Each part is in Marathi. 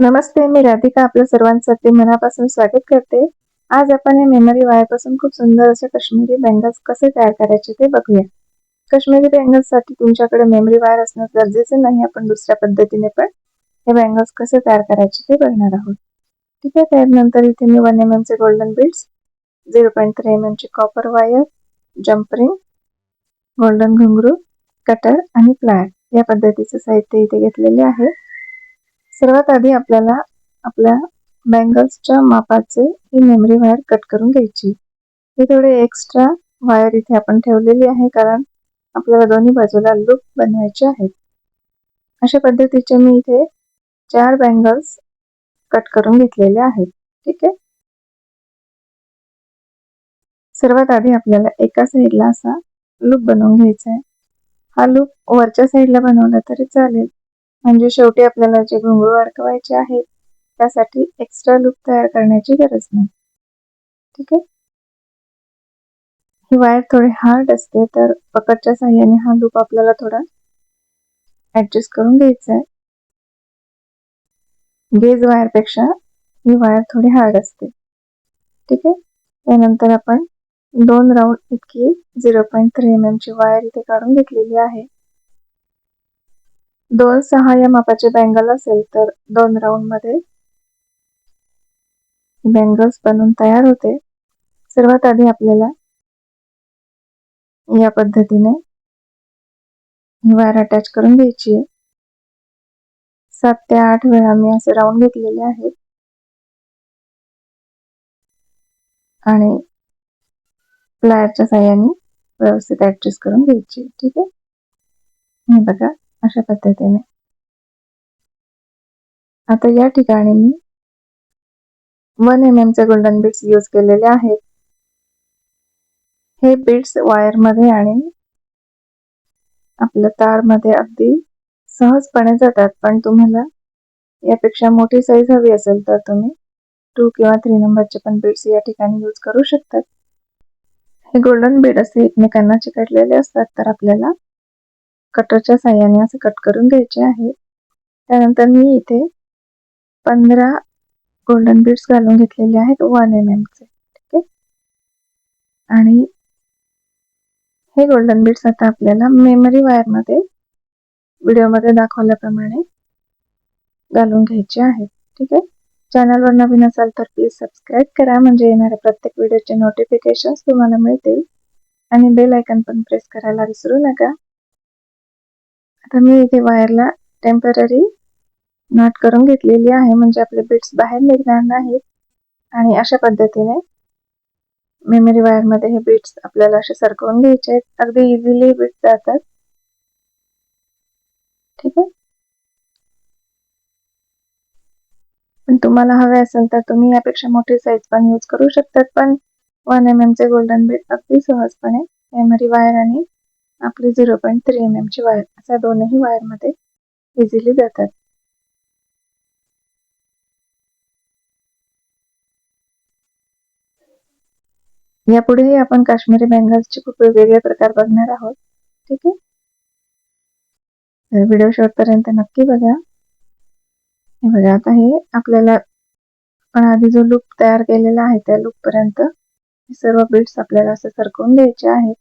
नमस्ते, मी राधिका आपल्या सर्वांचं अगदी मनापासून स्वागत करते. आज आपण या मेमरी वायरपासून खूप सुंदर असे काश्मीरी बँगल्स कसे तयार करायचे ते बघूया. काश्मीरी बँगल्ससाठी तुमच्याकडे मेमरी वायर असणं गरजेचे नाही. आपण दुसऱ्या पद्धतीने पण हे बँगल्स कसे तयार करायचे ते बघणार आहोत. ठीक आहे, त्यानंतर इथे मी 1 mm चे गोल्डन बीड्स, 0.3 mm ची copper wire, jump ring, golden घुंगरू, कटर आणि प्लायर या पद्धतीचे साहित्य इथे घेतलेले आहे. सर्वात आधी आपल्याला आपल्या बँगल्सच्या मापाचे ही मेमरी वायर कट करून घ्यायची. हे थोडे एक्स्ट्रा वायर इथे आपण ठेवलेली आहे कारण आपल्याला दोन्ही बाजूला लूप बनवायचे आहेत. अशा पद्धतीचे मी इथे 4 बँगल्स कट करून घेतलेले आहेत. ठीक आहे. सर्वात आधी आपल्याला एका साईडला असा लूप बनवून घ्यायचा आहे. हा लूप वरच्या साईडला बनवला तरी चालेल, म्हणजे शेवटी आपल्याला जे घुंगरू अडकवायचे आहेत त्यासाठी एक्स्ट्रा लूप तयार करण्याची गरज नाही. ठीक आहे. ही वायर थोडी हार्ड असते, तर पकडच्या साहाय्याने हा लूप आपल्याला थोडा ऍडजस्ट करून घ्यायचा आहे. गेज वायर पेक्षा ही वायर थोडी हार्ड असते. ठीक आहे. त्यानंतर आपण 2 राऊंड इतकी 0.3 mm ची वायर इथे काढून घेतलेली आहे. 2/6 या मापाचे बँगल असेल तर 2 राऊंड मध्ये बँगल्स बनून तयार होते. सर्वात आधी आपल्याला या पद्धतीने ही वायर अटॅच करून घ्यायची आहे. 7 ते 8 वेळा मी असे राऊंड घेतलेले आहेत आणि प्लायरच्या साहाय्याने व्यवस्थित ऍडजस्ट करून घ्यायची. ठीक आहे. हे बघा, अशा पद्धतीने. आता या ठिकाणी मी 1 mm चे गोल्डन बीड्स यूज केलेले आहेत. हे बीड्स वायर मध्ये आणि आपल्या तार मध्ये अगदी सहजपणे जातात, पण तुम्हाला यापेक्षा मोठी साईज हवी असेल तर तुम्ही 2 किंवा 3 नंबरचे पण बीड्स या ठिकाणी यूज करू शकतात. हे गोल्डन बीड असे एकमेकांना चिकटलेले असतात, तर आपल्याला कटरच्या साहाय्याने असे कट करून घ्यायचे आहे. त्यानंतर मी इथे 15 गोल्डन बीड्स घालून घेतलेले आहेत 1 mm चे. ठीक आहे. आणि हे गोल्डन बीड्स आता आपल्याला मेमरी वायर मध्ये व्हिडिओमध्ये दाखवल्याप्रमाणे घालून घ्यायचे आहेत. ठीक आहे. चॅनलवर नवीन असाल तर प्लीज सबस्क्राईब करा, म्हणजे येणाऱ्या प्रत्येक व्हिडिओचे नोटिफिकेशन तुम्हाला मिळतील. आणि बेल आयकॉन पण प्रेस करायला विसरू नका. आता मी इथे वायरला टेम्पररी नॉट करून घेतलेली आहे, म्हणजे आपले बीड्स बाहेर निघणार नाहीत. आणि अशा पद्धतीने मेमरी वायर मध्ये हे बीड्स आपल्याला असे सरकवून घ्यायचे आहेत. अगदी इझिली बीड्स जातात. ठीक आहे. पण तुम्हाला हवे असेल तर तुम्ही यापेक्षा मोठी साईज पण यूज करू शकतात, पण 1 mm चे गोल्डन बीड अगदी सहजपणे मेमरी वायर आणि आपली 0.3 mm ची वायर अशा दोनही वायर मध्ये इझिली जातात. यापुढेही आपण काश्मीरी बँगल्सचे खूप वेगवेगळे प्रकार बघणार आहोत. ठीक आहे. व्हिडिओ शेवटपर्यंत नक्की बघा. हे बघा, आता हे आपल्याला पण आधी जो लूप तयार केलेला आहे त्या लूप पर्यंत हे सर्व बीड्स आपल्याला असे सरकवून द्यायचे आहेत.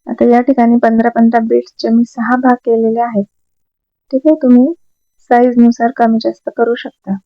आता या ठिकाणी 15-15 बीड्सचे मी 6 भाग केलेले आहेत. ठीक आहे. तुम्ही साईज नुसार कमी जास्त करू शकता.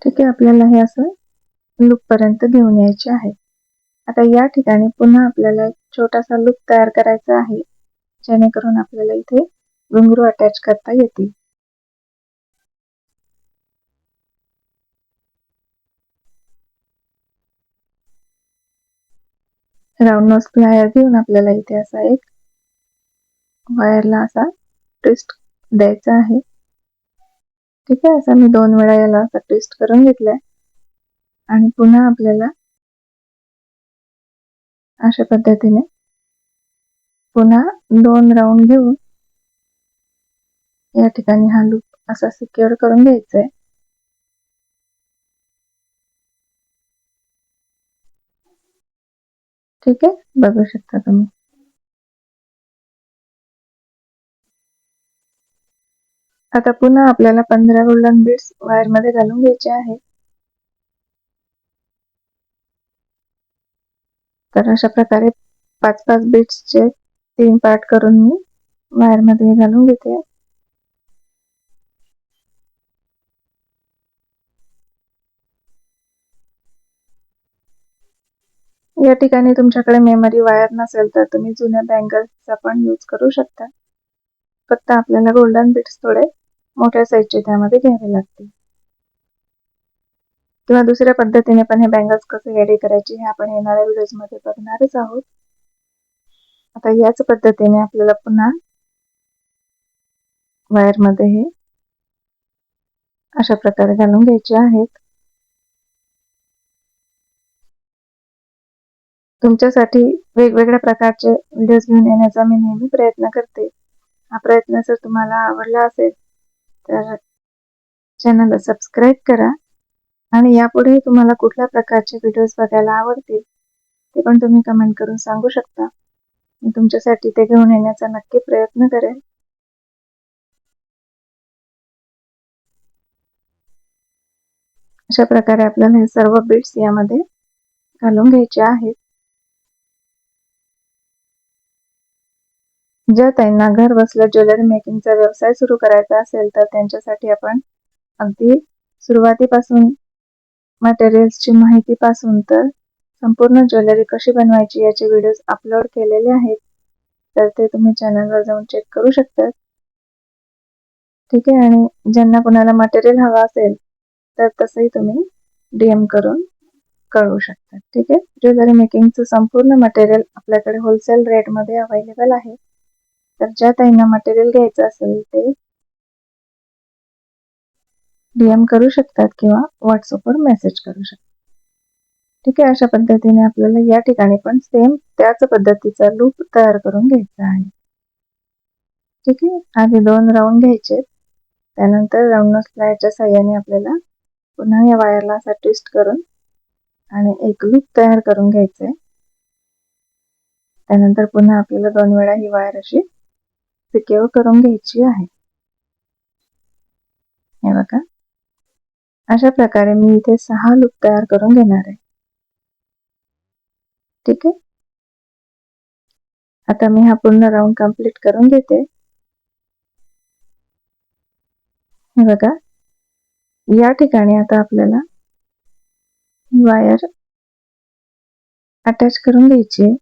ठीक आहे. आपल्याला हे असं लूप पर्यंत घेऊन यायचे आहे. आता या ठिकाणी पुन्हा आपल्याला एक छोटासा लूप तयार करायचा आहे, जेणेकरून आपल्याला इथे घुंगरू अटॅच करता येतील. राऊंड नोज प्लायर घेऊन आपल्याला इथे असा एक वायरला असा ट्विस्ट द्यायचा आहे. ठीक आहे. असा मी 2 वेळा याला असा ट्विस्ट करून घेतलाय आणि पुन्हा आपल्याला अशा पद्धतीने पुन्हा 2 राऊंड घेऊन या ठिकाणी हा लूप असा सिक्युअर करून घ्यायचा आहे. ठीक आहे, बघू शकता तुम्ही. आता पुन्हा आपल्याला 15 गोल्डन बीड्स वायरमध्ये घालून घ्यायचे आहेत. तर अशा प्रकारे 5-5 बीड्सचे 3 पार्ट करून मी वायरमध्ये घालून घेते. या ठिकाणी तुमच्याकडे मेमरी वायर नसेल तर तुम्ही जुन्या बँगल्सचा पण यूज करू शकता. फक्त आपल्याला गोल्डन बीड्स थोडे मोठ्या साईजचे त्यामध्ये घ्यावे लागतील. किंवा दुसऱ्या पद्धतीने पण हे बँगल्स कसे रेडी करायचे हे आपण येणाऱ्या व्हिडिओजमध्ये बघणारच आहोत. आता याच पद्धतीने आपल्याला पुन्हा वायरमध्ये हे अशा प्रकारे घालून घ्यायचे आहेत. तुमच्यासाठी वेगवेगळ्या प्रकारचे व्हिडिओज घेऊन येण्याचा मी नेहमी प्रयत्न करते. हा प्रयत्न जर तुम्हाला आवडला असेल तर चॅनलला सबस्क्राईब करा आणि यापुढे तुम्हाला कुठल्या प्रकारचे व्हिडिओज बघायला आवडतील ते पण तुम्ही कमेंट करून सांगू शकता. मी तुमच्यासाठी ते घेऊन येण्याचा नक्की प्रयत्न करेन. अशा प्रकारे आपल्याला हे सर्व बीड्स यामध्ये घालून घ्यायचे आहेत. ज्या ताईंना घर बसल्या ज्वेलरी मेकिंगचा व्यवसाय सुरू करायचा असेल तर त्यांच्यासाठी आपण अगदी सुरुवातीपासून मटेरियल्सची माहितीपासून तर संपूर्ण ज्वेलरी कशी बनवायची याचे व्हिडिओज अपलोड केलेले आहेत. तर ते तुम्ही चॅनलवर जाऊन चेक करू शकता. ठीक आहे, आणि ज्यांना कोणाला मटेरियल हवं असेल तर तसंही तुम्ही DM करून कळवू शकता. ठीक आहे, ज्वेलरी मेकिंगचं संपूर्ण मटेरियल आपल्याकडे होलसेल रेटमध्ये अवेलेबल आहे. तर ज्या ताईंना मटेरियल घ्यायचं असेल ते DM करू शकतात किंवा व्हॉट्सअपवर मेसेज करू शकतात. ठीक आहे, अशा पद्धतीने आपल्याला या ठिकाणी पण सेम त्याच पद्धतीचा लूप तयार करून घ्यायचा आहे. ठीक आहे, आधी 2 राऊंड घ्यायचे, त्यानंतर राऊंड नॉट प्लायच्या साहाय्याने आपल्याला पुन्हा या वायरला असा ट्विस्ट करून आणि एक लूप तयार करून घ्यायचे. त्यानंतर पुन्हा आपल्याला 2 वेळा ही वायर अशी सिक्युअर करून घ्यायची आहे. हे बघा, अशा प्रकारे मी इथे 6 लूप तयार करून घेणार आहे. ठीक आहे, आता मी हा पूर्ण राऊंड कंप्लीट करून घेते. हे बघा, या ठिकाणी आता आपल्याला वायर अटॅच करून घ्यायची.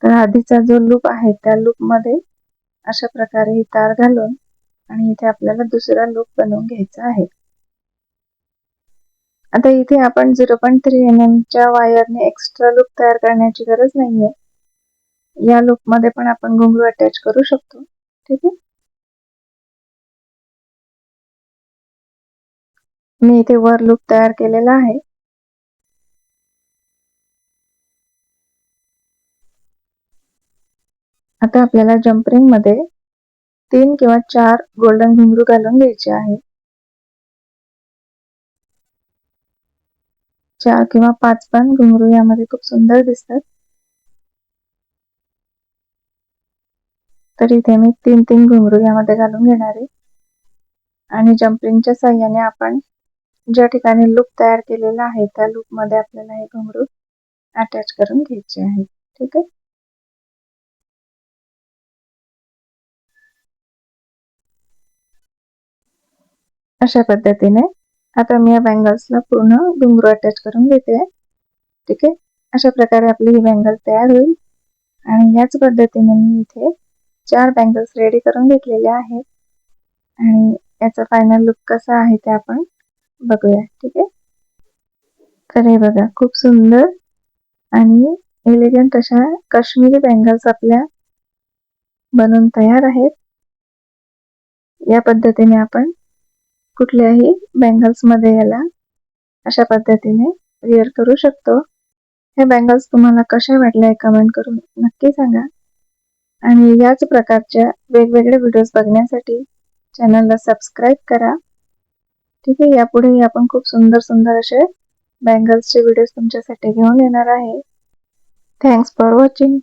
तर आधीचा जो लूप आहे त्या लूपमध्ये अशा प्रकारे ही तार घालून आणि इथे आपल्याला दुसरा लूप बनवून घ्यायचा आहे. आता इथे आपण 0.3 mm च्या वायरने एक्स्ट्रा लूप तयार करण्याची गरज नाहीये. या लूप मध्ये पण आपण घुंगरू अटॅच करू शकतो. ठीक आहे, मी इथे वर लूप तयार केलेला आहे. आता आपल्याला जम्प रिंग मध्ये 3 किंवा 4 गोल्डन घुंगरू घालून घ्यायचे आहे. 4 किंवा 5 पण घुंगरू यामध्ये खूप सुंदर दिसतात. तर इथे मी 3 घुंगरू यामध्ये घालून घेणार आहे आणि जम्पिंगच्या साहाय्याने आपण ज्या ठिकाणी लूप तयार केलेला आहे त्या लूप मध्ये आपल्याला हे घुंगरू अटॅच करून घ्यायचे आहे. ठीक आहे, अशा पद्धतीने आता मी या बँगल्सला पूर्ण घुंगरू अटॅच करून घेते. ठीक आहे, अशा प्रकारे आपली ही बँगल तयार होईल आणि याच पद्धतीने मी इथे 4 बँगल्स रेडी करून घेतलेले आहेत आणि याचा फायनल लुक कसा आहे ते आपण बघूया. ठीक आहे, तर हे बघा, खूप सुंदर आणि एलिगंट अशा काश्मीरी बँगल्स आपल्या बनून तयार आहेत. या पद्धतीने आपण कुठल्याही बँगल्स मध्ये याला अशा पद्धतीने वेअर करू शकतो. हे बँगल्स तुम्हाला कशा वाटल्या कमेंट करून नक्की सांगा आणि याच प्रकारच्या वेगवेगळे व्हिडिओज बघण्यासाठी चॅनलला सबस्क्राईब करा. ठीक आहे, यापुढेही आपण खूप सुंदर असे बँगल्सचे व्हिडिओज तुमच्यासाठी घेऊन येणार आहे. Thanks for watching.